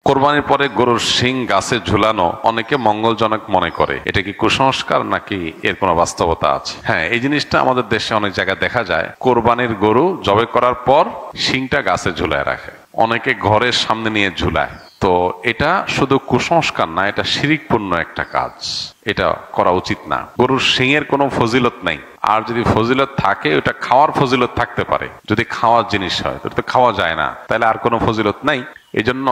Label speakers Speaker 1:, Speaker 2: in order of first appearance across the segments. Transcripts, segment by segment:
Speaker 1: কোরবানির পরে গরুর শিং গাছে ঝুলানো অনেকে মঙ্গলজনক মনে করে, এটা কি কুসংস্কার নাকি এর কোনো বাস্তবতা আছে? হ্যাঁ, এই জিনিসটা আমাদের দেশে অনেক জায়গায় দেখা যায়। কোরবানির গরু জবাই করার পর শিংটা গাছে ঝুলায় রাখে, অনেকে ঘরের সামনে নিয়ে ঝুলায়। তো এটা শুধু কুসংস্কার না, এটা শিরকপূর্ণ একটা কাজ, এটা করা উচিত না। গরুর শিংয়ের কোনো ফজিলত নাই, আর যদি ফজিলত থাকে ওটা খাওয়ার ফজিলত থাকতে পারে। যদি খাওয়ার জিনিস হয় তো খাওয়া যায় না, তাহলে আর কোনো ফজিলত নাই। এই জন্য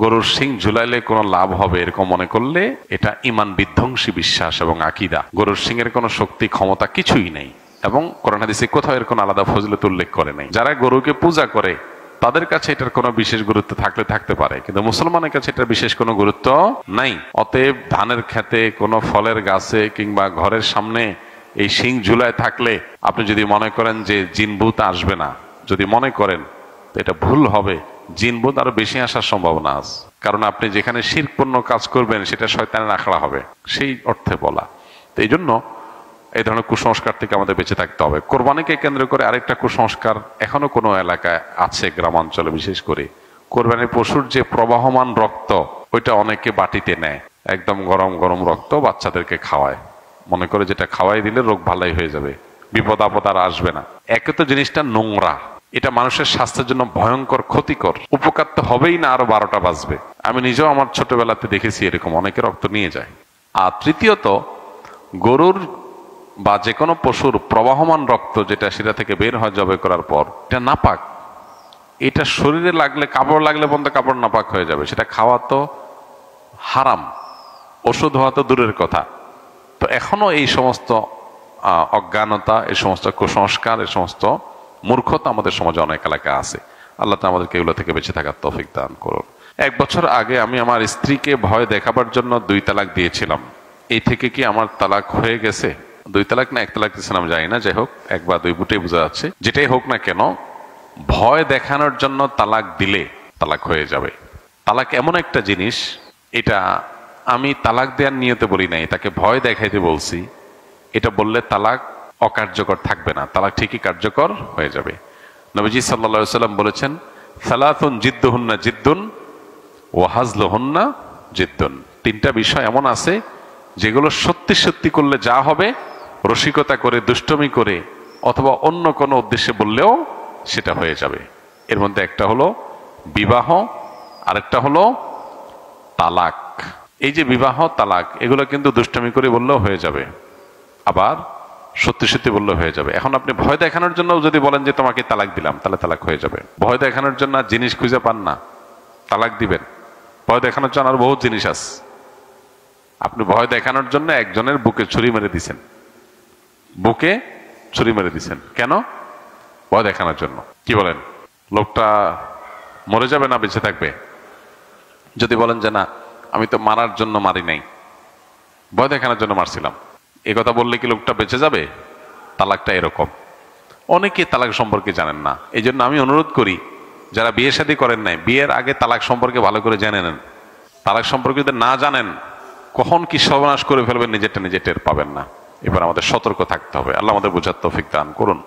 Speaker 1: গরুর শিং ঝুলাইলে কোনো লাভ হবে এরকম মনে করলে এটা ঈমান বিধ্বংসী বিশ্বাস এবং আকীদা। গরুর শিংয়ের কোনো শক্তি ক্ষমতা কিছুই নেই, এবং কোরআন হাদিসে কোথাও এর কোনো আলাদা ফজিলত উল্লেখ করে নেই। যারা গরুকে পূজা করে তাদের কাছে এটার কোনো বিশেষ গুরুত্ব থাকলে থাকতে পারে, কিন্তু মুসলমানের কাছে এটার বিশেষ কোনো গুরুত্ব নাই। অতএব ধানের খেতে, কোনো ফলের গাছে কিংবা ঘরের সামনে এই শিং ঝুলায় থাকলে আপনি যদি মনে করেন যে জিনভূত আসবে না, যদি মনে করেন তো এটা ভুল হবে। জিনভূত আরো বেশি আসার সম্ভাবনা আছে, কারণ আপনি যেখানে শিরকপূর্ণ কাজ করবেন সেটা শয়তানের আখড়া হবে, সেই অর্থে বলা। তো এই জন্য এই ধরনের কুসংস্কার থেকে আমাদের বেঁচে থাকতে হবে। কোরবানিকে কেন্দ্র করে আরেকটা কুসংস্কার এখনো কোনো এলাকায় আছে, গ্রামাঞ্চলে বিশেষ করে। কোরবানির পশুর যে প্রবাহমান রক্ত, ওইটা অনেকে বাটিতে নেয়, একদম গরম গরম রক্ত বাচ্চাদেরকে খাওয়ায়, মনে করে যেটা খাওয়াই দিলে রোগ ভালাই হয়ে যাবে, বিপদ আপদ আর আসবে না। একে তো জিনিসটা নোংরা, এটা মানুষের স্বাস্থ্যের জন্য ভয়ঙ্কর ক্ষতিকর। উপকার তো হবেই না, আরো 12টা বাজবে। আমি নিজেও আমার ছোটবেলাতে দেখেছি এরকম অনেকে রক্ত নিয়ে যায়। আর তৃতীয়ত, গরুর বা যে কোনো পশুর প্রবাহমান রক্ত যেটা সেটা থেকে বের হয় জবাই করার পর, এটা নাপাক। এটা শরীরে লাগলে, কাপড় লাগলে পর্যন্ত কাপড় নাপাক হয়ে যাবে। সেটা খাওয়া তো হারাম, ওষুধ হওয়া তো দূরের কথা। তো এখনো এই সমস্ত অজ্ঞানতা, এই সমস্ত কুসংস্কার, এই সমস্ত মূর্খতা আমাদের সমাজে অনেক এলাকায় আছে। আল্লাহ তাআলা আমাদেরকে এগুলো থেকে বেঁচে থাকার তৌফিক দান করুন। 1 বছর আগে আমি আমার স্ত্রীকে ভয় দেখাবার জন্য 2 তালাক দিয়েছিলাম। এই থেকে কি আমার তালাক হয়ে গেছে? 2 তালাক না 1 তালাক দিয়েছিলাম জানি না, যাই হোক 1 বা 2 বুটেই বোঝা যাচ্ছে। যেটাই হোক না কেন, ভয় দেখানোর জন্য তালাক দিলে তালাক হয়ে যাবে। তালাক এমন একটা জিনিস, এটা আমি তালাক দেওয়ার নিয়তে বলি নাই, তাকে ভয় দেখাইতে বলছি। এটা বললে তালাক অকার্যকর থাকবে না, তালাক ঠিকই কার্যকর হয়ে যাবে। নবীজি সাল্লাল্লাহু আলাইহি ওয়াসাল্লাম বলেছেন, সালাতুন জিদ্দুহুন্না জিদ্দুন ওয়া হাজলুহুন্না জিদ্দুন। 3টা বিষয় এমন আছে যেগুলো সত্যি সত্যি করলে যা হবে, রসিকতা করে, দুষ্টমি করে অথবা অন্য কোনো উদ্দেশ্যে বললেও সেটা হয়ে যাবে। এর মধ্যে একটা হলো বিবাহ, আরেকটা হলো তালাক। এই যে বিবাহ, তালাক, এগুলো কিন্তু দুষ্টমি করে বললেও হয়ে যাবে, আবার সত্যি সত্যি বললেও হয়ে যাবে। এখন আপনি ভয় দেখানোর জন্য যদি বলেন যে তোমাকে তালাক দিলাম, তাহলে তালাক হয়ে যাবে। ভয় দেখানোর জন্য জিনিস খুঁজে পান না, তালাক দিবেন। ভয় দেখানোর জন্য আর বহুত জিনিস আছে। আপনি ভয় দেখানোর জন্য একজনের বুকে ছুরি মেরে দিছেন, বুকে ছুরি মেরে দিছেন, কেন? ভয় দেখানোর জন্য। কি বলেন, লোকটা মরে যাবে না বেঁচে থাকবে? যদি বলেন যে না, আমি তো মারার জন্য মারি নাই, ভয় দেখানোর জন্য মারছিলাম, এ কথা বললে কি লোকটা বেঁচে যাবে? তালাকটা এরকম। অনেকে তালাক সম্পর্কে জানেন না। এই জন্য আমি অনুরোধ করি, যারা বিয়ে শাদী করেন নাই, বিয়ের আগে তালাক সম্পর্কে ভালো করে জেনে নেন। তালাক সম্পর্কে যদি না জানেন, কখন কি সর্বনাশ করে ফেলবেন নিজেরটা নিজে টের পাবেন না। এবার আমাদের সতর্ক থাকতে হবে। আল্লাহ আমাদের বোঝার তৌফিক দান করুন।